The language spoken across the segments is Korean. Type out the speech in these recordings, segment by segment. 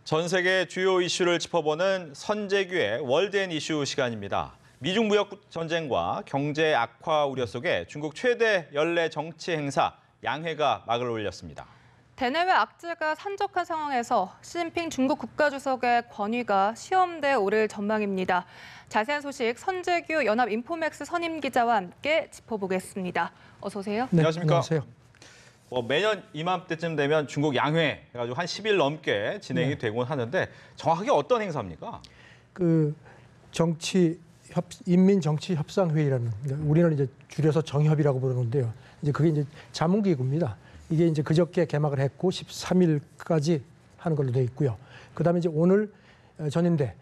전 세계 주요 이슈를 짚어보는 선재규의 월드앤 이슈 시간입니다. 미중 무역 전쟁과 경제 악화 우려 속에 중국 최대 연례 정치 행사 양회가 막을 올렸습니다. 대내외 악재가 산적한 상황에서 시진핑 중국 국가주석의 권위가 시험대에 오를 전망입니다. 자세한 소식 선재규 연합인포맥스 선임 기자와 함께 짚어보겠습니다. 어서 오세요. 네, 안녕하십니까? 안녕하세요. 매년 이맘때쯤 되면 중국 양회 해가지고 한 10일 넘게 진행이 되곤 하는데 정확하게 어떤 행사입니까? 인민정치협상회의라는, 우리는 이제 줄여서 정협이라고 부르는데요. 이제 그게 이제 자문기구입니다. 이게 이제 그저께 개막을 했고 13일까지 하는 걸로 되어 있고요. 그다음에 이제 오늘 전인대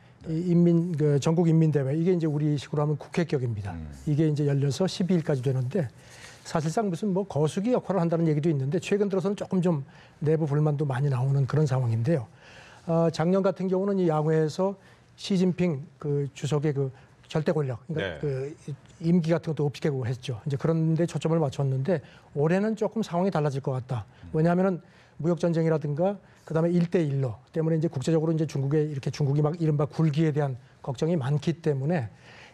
전국인민대회, 이게 이제 우리식으로 하면 국회격입니다. 이게 이제 열려서 12일까지 되는데, 사실상 무슨 거수기 역할을 한다는 얘기도 있는데 최근 들어서는 조금 좀 내부 불만도 많이 나오는 그런 상황인데요. 작년 같은 경우는 이 양회에서 시진핑 주석의 절대 권력, 그러니까 임기 같은 것도 없애고 했죠. 이제 그런데 초점을 맞췄는데 올해는 조금 상황이 달라질 것 같다. 왜냐하면은 무역 전쟁이라든가 그다음에 1대1로 때문에 이제 국제적으로 이제 중국이 막 이른바 굴기에 대한 걱정이 많기 때문에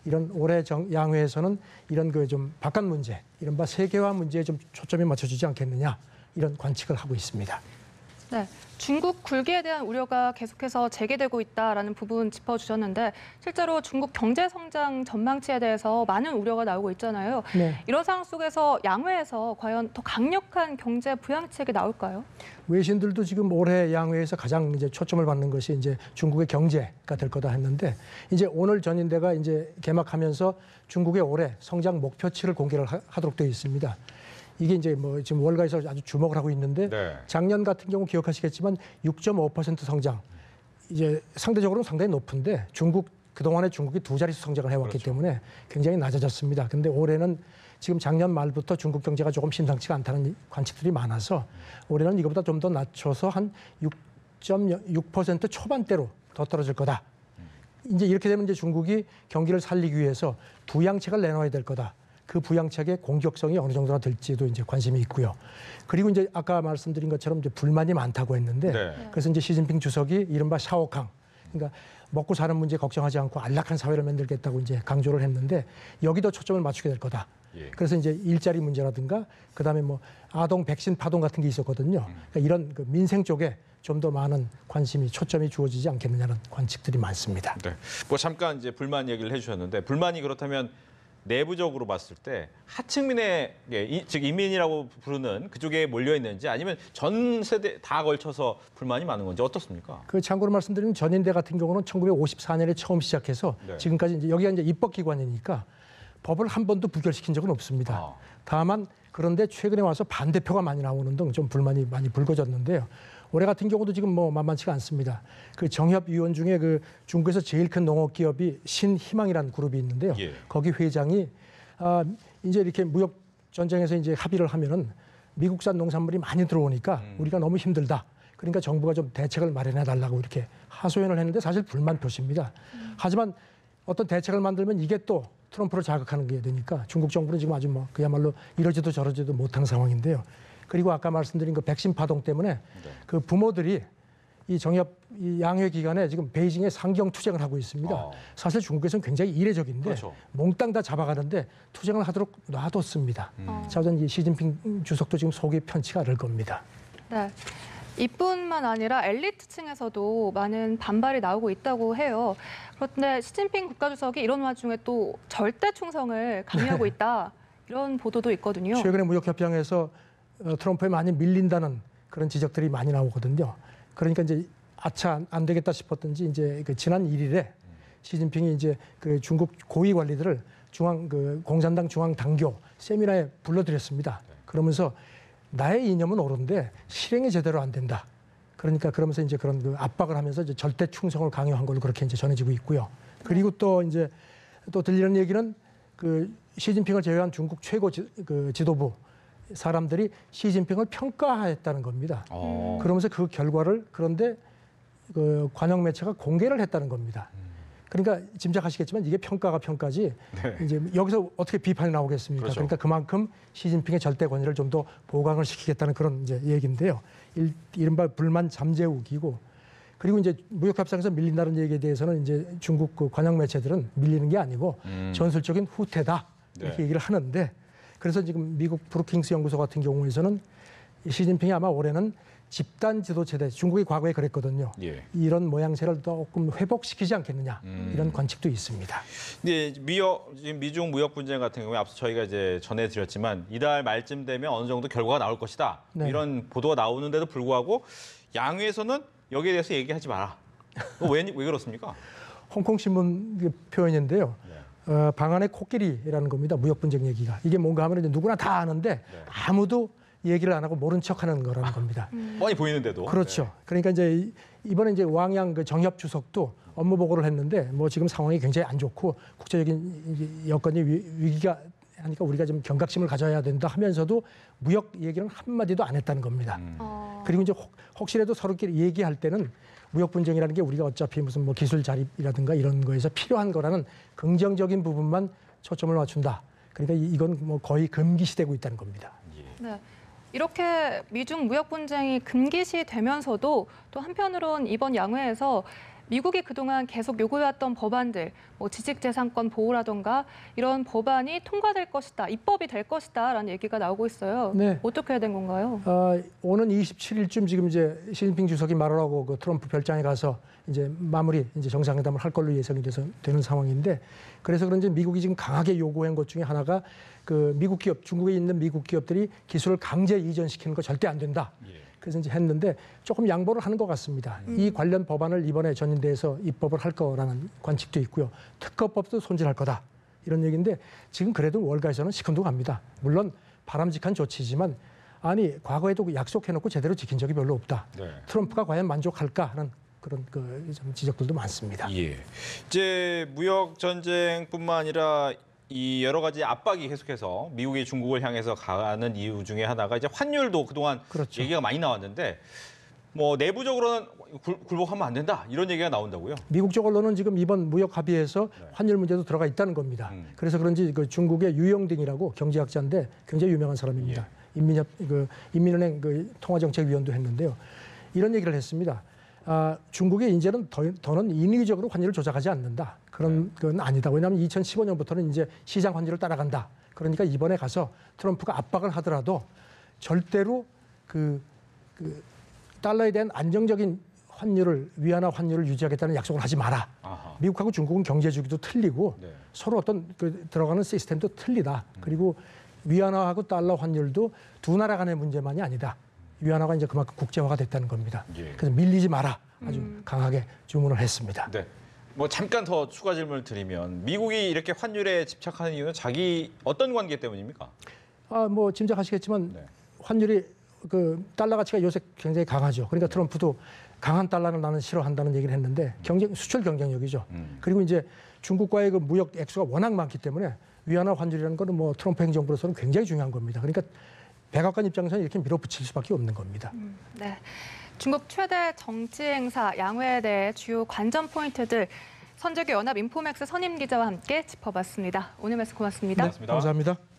이런 올해 양회에서는 이런 좀 바깥 문제, 이른바 세계화 문제에 좀 초점이 맞춰지지 않겠느냐, 이런 관측을 하고 있습니다. 네, 중국 굴기에 대한 우려가 계속해서 제기되고 있다라는 부분 짚어주셨는데, 실제로 중국 경제 성장 전망치에 대해서 많은 우려가 나오고 있잖아요. 네. 이런 상황 속에서 양회에서 과연 더 강력한 경제 부양책이 나올까요? 외신들도 지금 올해 양회에서 가장 이제 초점을 받는 것이 이제 중국의 경제가 될 거다 했는데, 이제 오늘 전인대가 이제 개막하면서 중국의 올해 성장 목표치를 공개를 하도록 되어 있습니다. 이게 이제 지금 월가에서 아주 주목을 하고 있는데, 작년 같은 경우 기억하시겠지만 6.5% 성장, 이제 상대적으로는 상당히 높은데 그동안에 중국이 두 자릿수 성장을 해왔기 때문에 굉장히 낮아졌습니다. 근데 올해는 지금 작년 말부터 중국 경제가 조금 심상치가 않다는 관측들이 많아서 올해는 이거보다 좀 더 낮춰서 한 6.6% 초반대로 더 떨어질 거다. 이제 이렇게 되면 이제 중국이 경기를 살리기 위해서 부양책을 내놔야 될 거다. 그 부양책의 공격성이 어느 정도나 될지도 이제 관심이 있고요. 그리고 이제 아까 말씀드린 것처럼 이제 불만이 많다고 했는데, 그래서 이제 시진핑 주석이 이른바 샤오캉, 그러니까 먹고 사는 문제 걱정하지 않고 안락한 사회를 만들겠다고 이제 강조를 했는데, 여기도 초점을 맞추게 될 거다. 그래서 이제 일자리 문제라든가 그다음에 아동 백신 파동 같은 게 있었거든요. 그러니까 이런 민생 쪽에 좀 더 많은 초점이 주어지지 않겠느냐는 관측들이 많습니다. 네. 잠깐 이제 불만 얘기를 해주셨는데, 불만이 그렇다면 내부적으로 봤을 때 하층민의, 즉 인민이라고 부르는 그쪽에 몰려 있는지, 아니면 전 세대 다 걸쳐서 불만이 많은 건지 어떻습니까? 참고로 말씀드리면 전인대 같은 경우는 1954년에 처음 시작해서 지금까지 이제 여기가 이제 입법기관이니까 법을 한 번도 부결시킨 적은 없습니다. 다만 그런데 최근에 와서 반대표가 많이 나오는 등 좀 불만이 많이 불거졌는데요. 올해 같은 경우도 지금 만만치가 않습니다. 정협위원 중에 중국에서 제일 큰 농업기업이 신희망이라는 그룹이 있는데요. 거기 회장이 이제 이렇게 무역 전쟁에서 이제 합의를 하면은 미국산 농산물이 많이 들어오니까 우리가 너무 힘들다. 그러니까 정부가 좀 대책을 마련해 달라고 이렇게 하소연을 했는데, 사실 불만 표시입니다. 하지만 어떤 대책을 만들면 이게 또 트럼프를 자극하는 게 되니까 중국 정부는 지금 아주 그야말로 이러지도 저러지도 못한 상황인데요. 그리고 아까 말씀드린 백신 파동 때문에 부모들이 이 양회 기간에 지금 베이징에 상경 투쟁을 하고 있습니다. 사실 중국에서는 굉장히 이례적인데 몽땅 다 잡아가는데 투쟁을 하도록 놔뒀습니다. 자우전 이 시진핑 주석도 지금 속이 편치가 않을 겁니다. 네. 이뿐만 아니라 엘리트층에서도 많은 반발이 나오고 있다고 해요. 그런데 시진핑 국가주석이 이런 와중에 또 절대 충성을 강요하고 있다, 이런 보도도 있거든요. 최근에 무역협상에서 트럼프에 많이 밀린다는 그런 지적들이 많이 나오거든요. 그러니까 이제 안 되겠다 싶었던지 이제 지난 1일에 시진핑이 이제 중국 고위 관리들을 공산당 중앙 당교 세미나에 불러들였습니다. 그러면서 나의 이념은 옳은데 실행이 제대로 안 된다. 그러면서 이제 그런 압박을 하면서 이제 절대 충성을 강요한 걸로 그렇게 이제 전해지고 있고요. 그리고 또 들리는 얘기는 시진핑을 제외한 중국 최고 지도부 사람들이 시진핑을 평가했다는 겁니다. 그러면서 그 결과를 그런데 관영 매체가 공개를 했다는 겁니다. 그러니까 짐작하시겠지만 이게 평가가 평가지 이제 여기서 어떻게 비판이 나오겠습니까? 그러니까 그만큼 시진핑의 절대 권위를 좀 더 보강을 시키겠다는 그런 이제 얘기인데요. 이른바 불만 잠재우기고 그리고 이제 무역 협상에서 밀린다는 얘기에 대해서는 이제 중국 그 관영 매체들은 밀리는 게 아니고 전술적인 후퇴다 이렇게 네. 얘기를 하는데 그래서 지금 미국 브루킹스 연구소 같은 경우에서는 시진핑이 아마 올해는 집단 지도체제, 중국이 과거에 그랬거든요. 예. 이런 모양새를 조금 회복시키지 않겠느냐 이런 관측도 있습니다. 근데 지금 미중 무역 분쟁 같은 경우에 앞서 저희가 이제 전해드렸지만 이달 말쯤 되면 어느 정도 결과가 나올 것이다. 네. 이런 보도가 나오는데도 불구하고 양회에서는 여기에 대해서 얘기하지 마라. 왜 그렇습니까? 홍콩 신문 그 표현인데요. 방안의 코끼리라는 겁니다. 무역 분쟁 얘기가. 이게 뭔가 하면 이제 누구나 다 아는데 아무도 얘기를 안 하고 모른 척하는 거라는 겁니다. 뻔히 보이는데도. 그렇죠. 그러니까 이제 이번에 이제 왕양 그 정협 주석도 업무 보고를 했는데 뭐 지금 상황이 굉장히 안 좋고 국제적인 여건이 위기가 하니까 우리가 좀 경각심을 가져야 된다 하면서도 무역 얘기는 한마디도 안 했다는 겁니다. 그리고 이제 혹시라도 서로끼리 얘기할 때는 무역 분쟁이라는 게 우리가 어차피 무슨 뭐 기술 자립이라든가 이런 거에서 필요한 거라는 긍정적인 부분만 초점을 맞춘다. 그러니까 이건 뭐 거의 금기시되고 있다는 겁니다. 네. 이렇게 미중 무역 분쟁이 금기시되면서도 또 한편으론 이번 양회에서 미국이 그동안 계속 요구해왔던 법안들, 뭐 지식재산권 보호라던가 이런 법안이 통과될 것이다, 입법이 될 것이다라는 얘기가 나오고 있어요. 네. 어떻게 된 건가요? 오는 27일쯤 지금 이제 시진핑 주석이 말을 하고 그 트럼프 별장에 가서 이제 마무리 이제 정상회담을 할 걸로 예상이 돼서 되는 상황인데 그래서 그런지 미국이 지금 강하게 요구한 것 중에 하나가 그 미국 기업, 중국에 있는 미국 기업들이 기술을 강제 이전시키는 거 절대 안 된다. 그래서 이제 했는데 조금 양보를 하는 것 같습니다. 이 관련 법안을 이번에 전인대에서 입법을 할 거라는 관측도 있고요. 특허법도 손질할 거다. 이런 얘기인데 지금 그래도 월가에서는 시큰둥 합니다. 물론 바람직한 조치지만 아니 과거에도 약속해놓고 제대로 지킨 적이 별로 없다. 네. 트럼프가 과연 만족할까 하는 그런 좀 지적들도 많습니다. 예. 이제 무역 전쟁뿐만 아니라 이 여러 가지 압박이 계속해서 미국이 중국을 향해서 가는 이유 중에 하나가 이제 환율도 그동안 그렇죠. 얘기가 많이 나왔는데 뭐 내부적으로는 굴복하면 안 된다 이런 얘기가 나온다고요. 미국 쪽 언론은 지금 이번 무역 합의에서 환율 문제도 들어가 있다는 겁니다. 그래서 그런지 그 중국의 유영딩이라고 경제학자인데 굉장히 유명한 사람입니다. 인민은행 그 통화정책위원도 했는데요. 이런 얘기를 했습니다. 중국이 이제는 더는 인위적으로 환율을 조작하지 않는다. 그런 건 아니다. 왜냐하면 2015년부터는 이제 시장 환율을 따라간다. 그러니까 이번에 가서 트럼프가 압박을 하더라도 절대로 그 달러에 대한 안정적인 환율을 위안화 환율을 유지하겠다는 약속을 하지 마라. 아하. 미국하고 중국은 경제 주기도 틀리고 네. 서로 어떤 들어가는 시스템도 틀리다. 그리고 위안화하고 달러 환율도 두 나라 간의 문제만이 아니다. 위안화가 이제 그만큼 국제화가 됐다는 겁니다. 예. 그래서 밀리지 마라. 아주 강하게 주문을 했습니다. 네. 뭐 잠깐 더 추가 질문을 드리면 미국이 이렇게 환율에 집착하는 이유는 자기 어떤 관계 때문입니까? 뭐 짐작하시겠지만 네. 환율이 그 달러 가치가 요새 굉장히 강하죠. 그러니까 트럼프도 강한 달러를 나는 싫어한다는 얘기를 했는데 수출 경쟁력이죠. 그리고 이제 중국과의 그 무역 액수가 워낙 많기 때문에 위안화 환율이라는 거는 뭐 트럼프 행정부로서는 굉장히 중요한 겁니다. 그러니까 백악관 입장에서는 이렇게 밀어붙일 수밖에 없는 겁니다. 네. 중국 최대 정치 행사 양회에 대해 주요 관전 포인트들 선재규 연합 인포맥스 선임 기자와 함께 짚어봤습니다. 오늘 말씀 고맙습니다. 고맙습니다. 감사합니다.